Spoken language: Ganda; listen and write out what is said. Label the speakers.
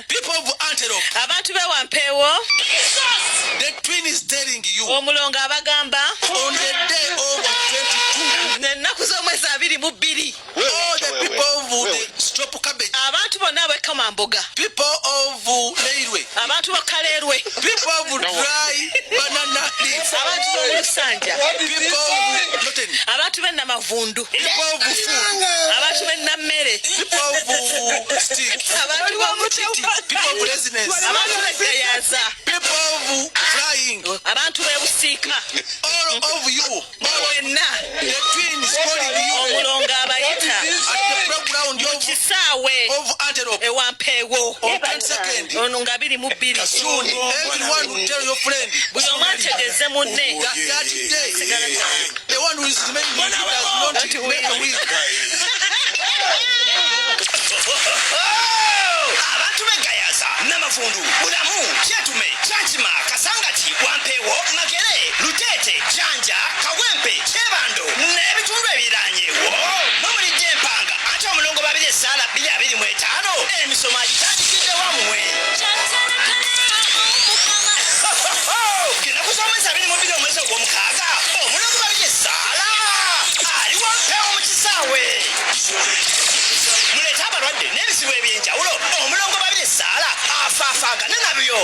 Speaker 1: People of Antelope.
Speaker 2: Abantu bewampeewo.
Speaker 1: The twin is telling you.
Speaker 2: Omulongo abagamba.
Speaker 1: On the day of 22.
Speaker 2: Ennaku z'omwezi 22.
Speaker 1: All the people of the stop cabbage.
Speaker 2: Abantu bonna ab'ekamamboga.
Speaker 1: People of Leirwe.
Speaker 2: Abantu b'Kaleerwe.
Speaker 1: People of dry banana leaves.
Speaker 2: Abantu b'Olusanja.
Speaker 1: People of Noten.
Speaker 2: Abantu b'Ennamavundu.
Speaker 1: People of food.
Speaker 2: Abantu b'Ennammere.
Speaker 1: People of stick.
Speaker 2: Abantu b'Omutiti.
Speaker 1: People of residence.
Speaker 2: Abantu b'Eggayaza.
Speaker 1: People of flying.
Speaker 2: Abantu b'Ebusiika.
Speaker 1: All of you.
Speaker 2: Mwenna.
Speaker 1: The twin is calling you.
Speaker 2: Omulongo abayita.
Speaker 1: At the playground
Speaker 2: Mu kisaawe
Speaker 1: of Antelope.
Speaker 2: ewampeewo.
Speaker 1: On 22nd.
Speaker 2: Ono nga 22.
Speaker 1: Soon, everyone will tell your friend.
Speaker 2: Buli omu ategeeze munne.
Speaker 1: That day, the one who is remaining does not make a will.
Speaker 3: Abantu b'Eggayaza, Namavundu, Bulamu, Kyetume, Kyankima, Kasangati, Wampeewo, Magere, Luteete, Janja, Kawempe, Kyebando n'ebitundu ebiriraanye. Mumulidde empanga ate Omulongo Babiryr Essaala 225 emisomo agitandikidde wammwe. Ennaku z'omwezi 22 omwezi ogw'omukaaga Omulongo Babiryr Essaala ali wampeewo mu kisaawe. Muleete abalwadde n'ebizibu eby'enjawulo Omulongo Babiryr Essaala afaafaagane nabyo.